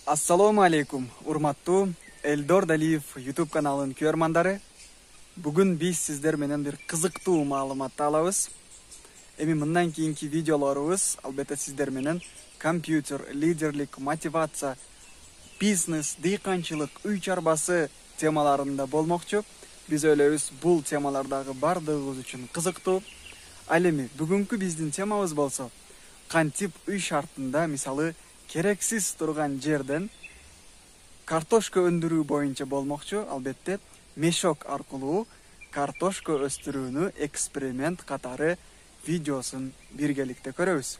Assalomu alaykum, urmattu Eldor Daliyev YouTube kanalının көрмандары. Бүгін biz sizler менен bir kızıktуу маалыматты алабыз. Эми мындан кийинки видеолорубуз албетте сиздер менен компьютер, лидерлик, мотивация, бизнес, дыйканчылык, үй чарбасы темаларында болмокчу. Биз ойлойбуз бул темалардагы бардыгыбыз үчүн кызыктуу. Ал эми бүгүнкү биздин темабыз болсо, кантип үй шартында, мисалы, керексиз турган жерден картошка өндүрүү боюнча болмокчу. Албетте мешок аркылуу картошка өстүрүүнү эксперимент катары видеосун биргеликте көрөбүз.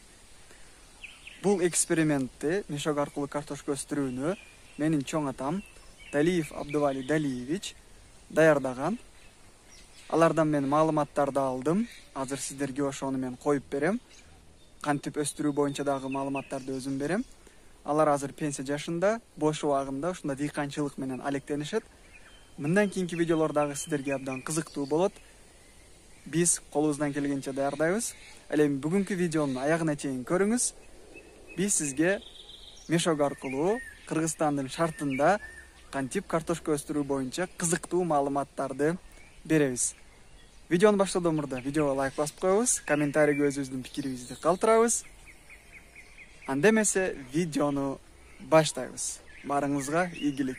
Бул экспериментти, мешок аркылуу картошка өстүрүүнү менин чоң атам Далиев Абдували Далиевич даярдаган. Алардан мен маалыматтарды алдым. Азыр сиздерге ошону мен коюп берем. Кантип өстүрүү боюнча дагы маалыматтарды өзүм берем. Алар азыр пенсия жашында, бош убагында ушунда дыйканчылык менен алектенишет. Мындан кийинки видеолор дагы сиздерге абдан кызыктуу болот. Биз колубуздан келгенче даярдайбыз. Ал эми бүгүнкү видеонун аягына чейин көрүңүз. Биз сизге мешок аркылуу Кыргызстандын шартында кантип картошка өстүрүү боюнча кызыктуу маалыматтарды беребиз. Видеону баштоодон мурда видеого лайк басып коебуз, комментарийге өзүбүздүн пикирибизди калтырабыз. Анда эмесе видеону баштайбыз. Барыңызга ийгилик.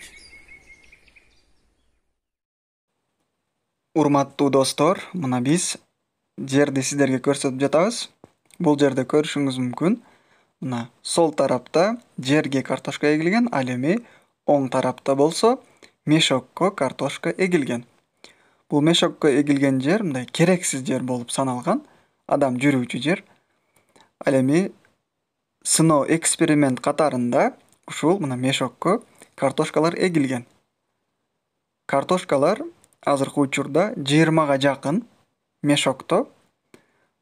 Урматтуу достор, мына биз жерди сиздерге көрсөтүп жатабыз. Бул жерде көрүшүңүз мүмкүн. Мына сол тарапта жерге картошка эгилген, ал эми оң тарапта болсо мешокко картошка эгилген. Бул мешокко эгилген жер мындай керексиз жер болуп саналган, адам жүрүүчү жер. Ал эми сыноо эксперимент катарында ушул мына мешокко картошкалар эгилген. Картошкалар азыркы учурда 20га жакын мешокто.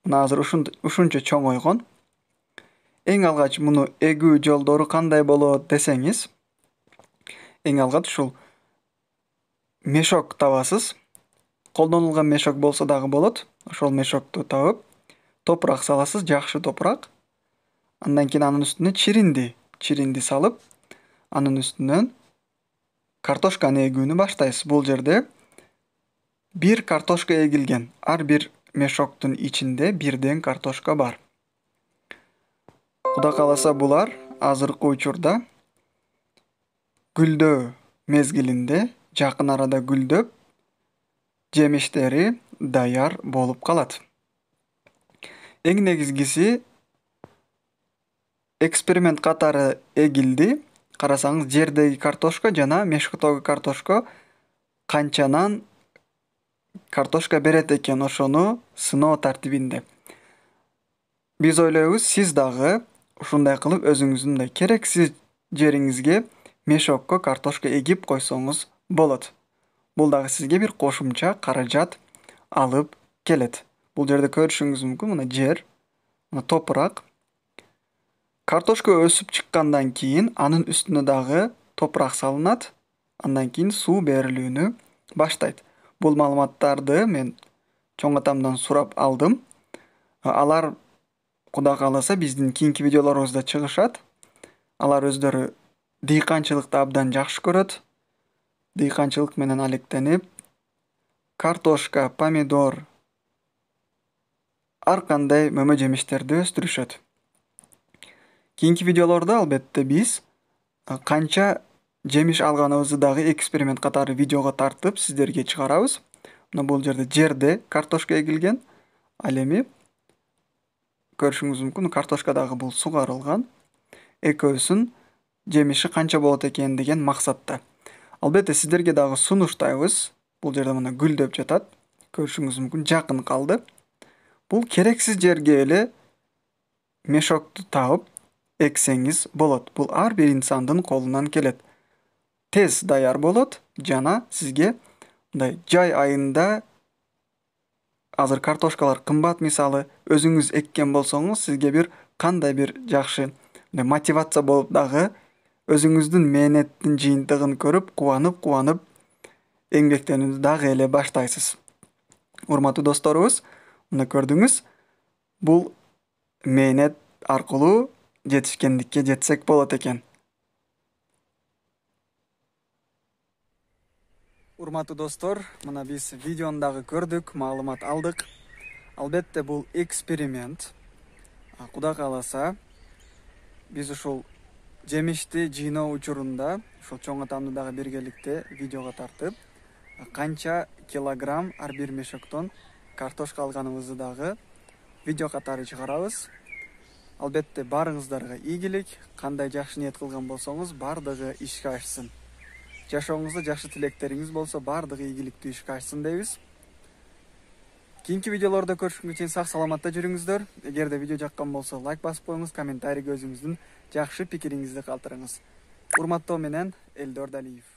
Мына азыр ушунча чоңойгон. Эң алгач муну эгүү жолдору кандай болот десеңиз, эң алгач ушул мешок табасыз. Колдонулган мешок болсо дагы болот. Ошол мешокту табып, топурак саласыз, жакшы топурак. Андан кийин анын үстүнө чиринди салып, анын үстүнөн картошканы эгүүнү баштайсыз. Бул жерде бир картошка эгилген. Ар бир мешоктун ичинде бирден картошка бар. Кудай кааласа булар азыркы учурда гүлдөө мезгилинде жакын арада гүлдөп, жемиштери даяр болуп калат. Эң негизгиси эксперимент катары эгилди. Карасаңыз, жердеги картошка жана мешоктогу картошка канчанан картошка берет экен, ошону сыноо тартибинде. Биз ойлойбуз, сиз дагы ушундай кылып өзүңүздүн керексиз жериңизге мешокко картошка эгип койсоңуз болот. Бул дагы сизге бир кошумча каражат алып келет. Бул жерде көрүшүңүз мүмкүн, мына жер, мына топурак. Картошка өсүп чыккандан кийин анын үстүнө дагы топурак салынат. Андан кийин суу берилүүнү баштайт. Бул маалыматтарды мен чоң атамдан сурап алдым. Алар Кудай кааласа биздин кийинки видеолорубузда чыгышат. Алар өздөрү дыйканчылыкты абдан жакшы көрөт. Дыйканчылык менен алектенип, картошка, помидор, ар кандай мөмө жемиштерди өстүрүшөт. Кийинки видеолордо албетте биз канча жемиш алганыбызды дагы эксперимент катары видеого тартып сиздерге чыгарабыз. Мына бул жерде картошка эгилген. Ал эми көрүшүңүз мүмкүн, картошка дагы бул сугарылган. Экөөсүн жемиши канча болот экен деген максатта. Албетте сиздерге дагы сунуштайбыз. Бул жерде мына гүлдөп жатат. Көрүшүңүз мүмкүн, жакын калды. Бул керексиз жерге эле мешокту табып эксеңиз болот. Бул ар бир инсандын колунан келет. Тез даяр болот жана сизге мындай жай айында азыр картошкалар кымбат, мисалы, өзүңүз эккен болсоңуз, сизге бир кандай бир жакшы мотивация болуп дагы өзүңүздүн мээнеттин жыйынтыгын көрүп, кубанып эмгектенүүнү дагы эле баштайсыз. Урматтуу досторубуз, мына көрдүңүз, бул мээнет аркылуу жетишкендикке жетсек болот экен. Урматтуу достор, мына биз видеону дагы көрдүк, маалымат алдык. Албетте бул эксперимент. Кудай кааласа, биз ушул жемишти жыйноо учурунда ушул чоң атамды дагы биргеликте видеого тартып, канча килограмм ар бир мешоктон картошка алганыбызды дагы видео катары чыгарабыз. Албетте баарыңыздарга ийгилик, кандай жакшы ниет кылган болсоңуз, баардыгы ишке ашсын. Жашооңузда жакшы тилектериңиз болсо, баардыгы ийгиликтүү ишке ашсын дейбиз. Кийинки видеолордо көрүшкөнгө чейин сак саламатта жүрүңүздөр. Эгерде видео жаккан болсо, лайк басып коюңуз, комментарийге өзүңүздүн жакшы пикириңизди калтырыңыз. Урматтоо менен Элдор Далиев.